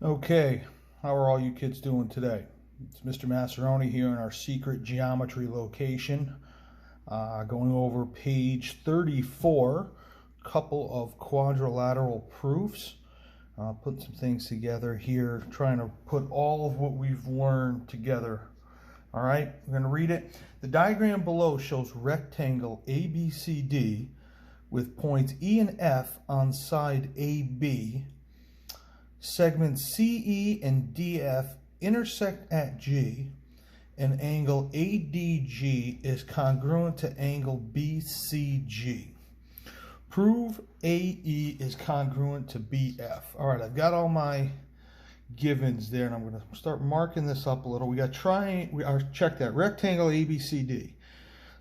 Okay, how are all you kids doing today? It's Mr. Massaroni here in our secret geometry location, going over page 34, couple of quadrilateral proofs. Put some things together here, trying to put all of what we've learned together. All right, I'm going to read it. The diagram below shows rectangle ABCD with points E and F on side AB. Segments CE and DF intersect at G, and angle ADG is congruent to angle BCG. Prove AE is congruent to BF. All right, I've got all my givens there, and I'm going to start marking this up a little. We got check that rectangle ABCD.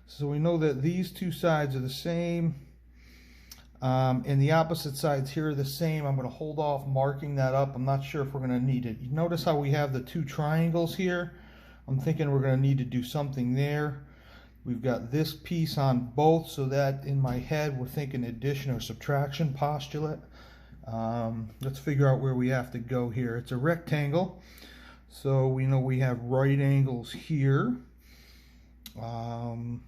So we know that these two sides are the same. And the opposite sides here are the same. I'm going to hold off marking that up. I'm not sure if we're going to need it. You notice how we have the two triangles here? I'm thinking we're going to need to do something there. We've got this piece on both, so that in my head we're thinking addition or subtraction postulate. Let's figure out where we have to go here. It's a rectangle, so we know we have right angles here. And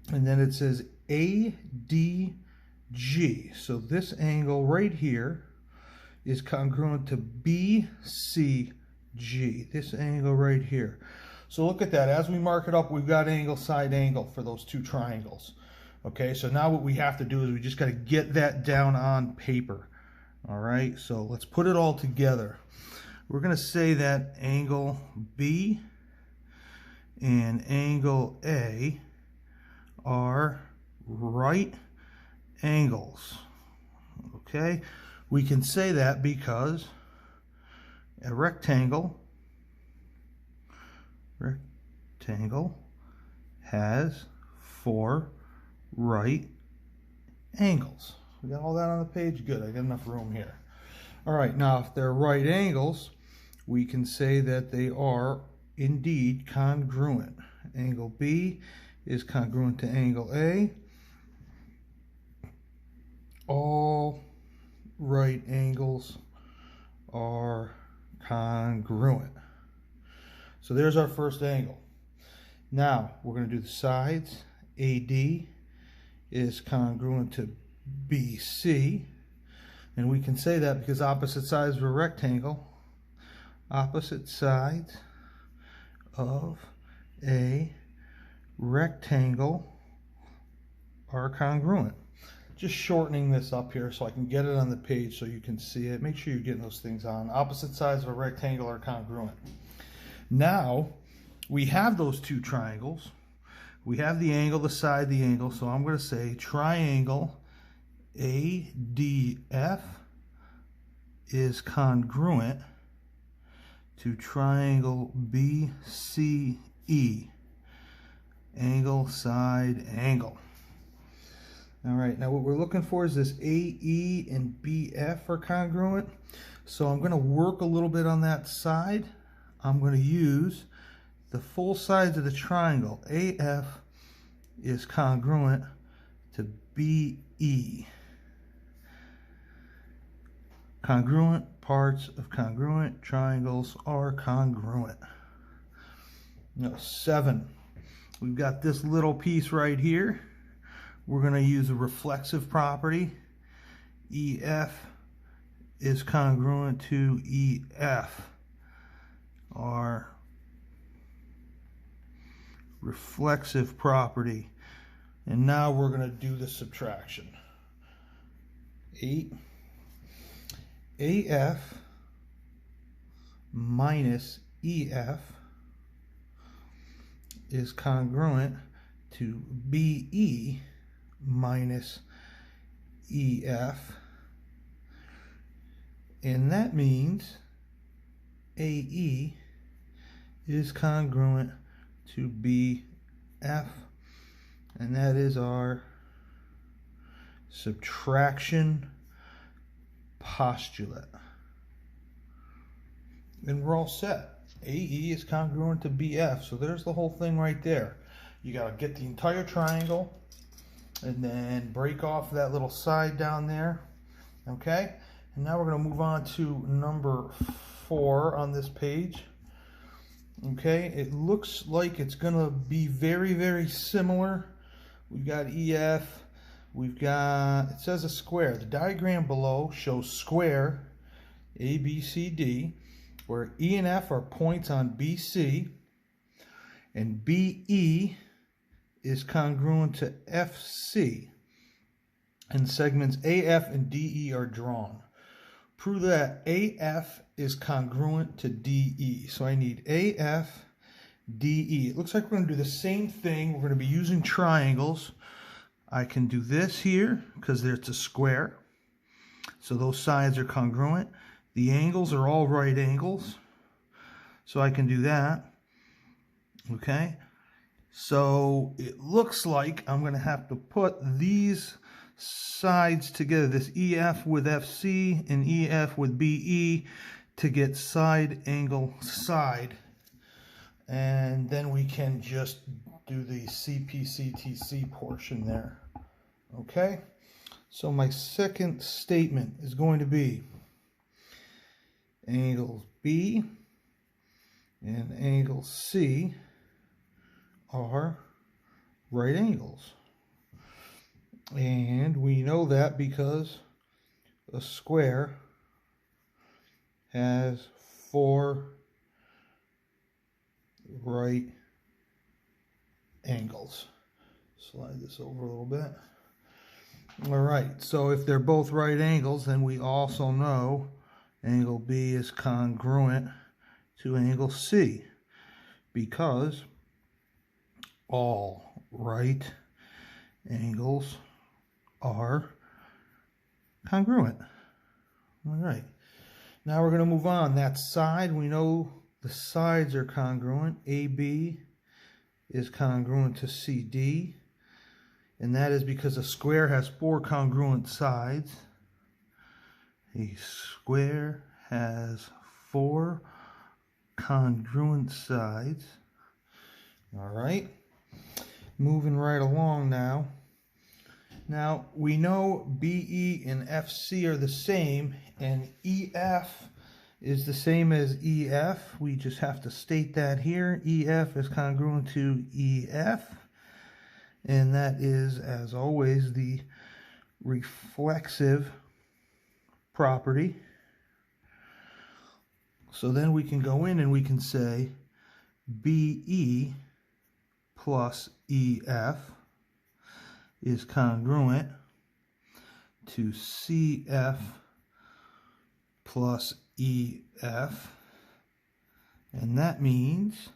then it says ADG. So this angle right here is congruent to BCG, this angle right here. So look at that. As we mark it up, we've got angle, side angle for those two triangles. Okay, so now what we have to do is we just got to get that down on paper. All right, so let's put it all together. We're going to say that angle B and angle A are right angles. Okay, we can say that because a rectangle has 4 right angles. We got all that on the page? Good, I got enough room here. All right, now if they're right angles, we can say that they are indeed congruent. Angle B is congruent to angle A. All right angles are congruent. So there's our first angle. Now we're going to do the sides. AD is congruent to BC, and we can say that because opposite sides of a rectangle, opposite sides of a rectangle are congruent. Just shortening this up here so I can get it on the page so you can see it. Make sure you're getting those things on. Opposite sides of a rectangle are congruent. Now, we have those two triangles. We have the angle, the side, the angle. So I'm going to say triangle ADF is congruent to triangle BCE. Angle, side, angle. All right, now what we're looking for is this AE and BF are congruent. So I'm going to work a little bit on that side. I'm going to use the full sides of the triangle. AF is congruent to BE. Congruent parts of congruent triangles are congruent. Now 7. We've got this little piece right here. We're going to use a reflexive property. EF is congruent to EF. Our reflexive property. And now we're going to do the subtraction. 8 AF minus EF is congruent to BE minus EF, and that means AE is congruent to BF, and that is our subtraction postulate. And we're all set. AE is congruent to BF, so there's the whole thing right there. You got to get the entire triangle and then break off that little side down there. Okay, And now we're going to move on to number 4 on this page. Okay, it looks like it's going to be very, very similar. We've got EF. We've got, it says a square. The diagram below shows square A, B, C, D, where E and F are points on BC, and BE is congruent to FC, and segments AF and DE are drawn. Prove that AF is congruent to DE. So I need AF, DE. It looks like we're going to do the same thing. We're going to be using triangles. I can do this here because it's a square. So those sides are congruent. The angles are all right angles. So I can do that. Okay. So it looks like I'm going to have to put these sides together, this EF with FC and EF with BE, to get side angle side. And then we can just do the CPCTC portion there. Okay, so my second statement is going to be angles B and angle C are right angles. And we know that because a square has 4 right angles. Slide this over a little bit. All right, so if they're both right angles, then we also know angle B is congruent to angle C, because all right angles are congruent. All right, now we're going to move on. That side, we know the sides are congruent. AB is congruent to CD, and that is because a square has 4 congruent sides. A square has 4 congruent sides. All right, moving right along now. Now we know BE and FC are the same, and EF is the same as EF. We just have to state that here. EF is congruent to EF, and that is, as always, the reflexive property. So then we can go in and we can say BE plus EF is congruent to CF plus EF, and that means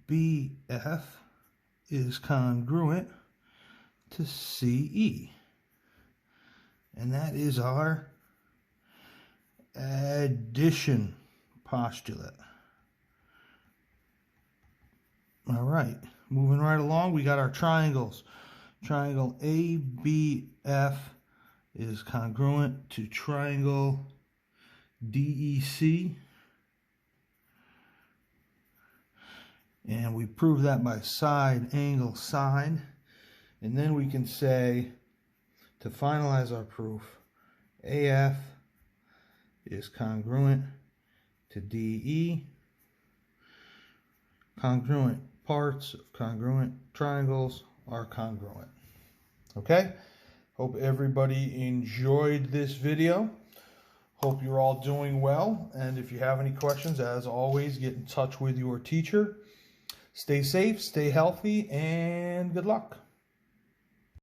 BF is congruent to CE, and that is our addition postulate. All right, moving right along, we got our triangles. Triangle ABF is congruent to triangle DEC, and we prove that by side angle side. And then we can say, to finalize our proof, AF is congruent to DE. Congruent parts of congruent triangles are congruent. Okay, hope everybody enjoyed this video. Hope you're all doing well, and if you have any questions, as always, get in touch with your teacher. Stay safe, stay healthy, and good luck.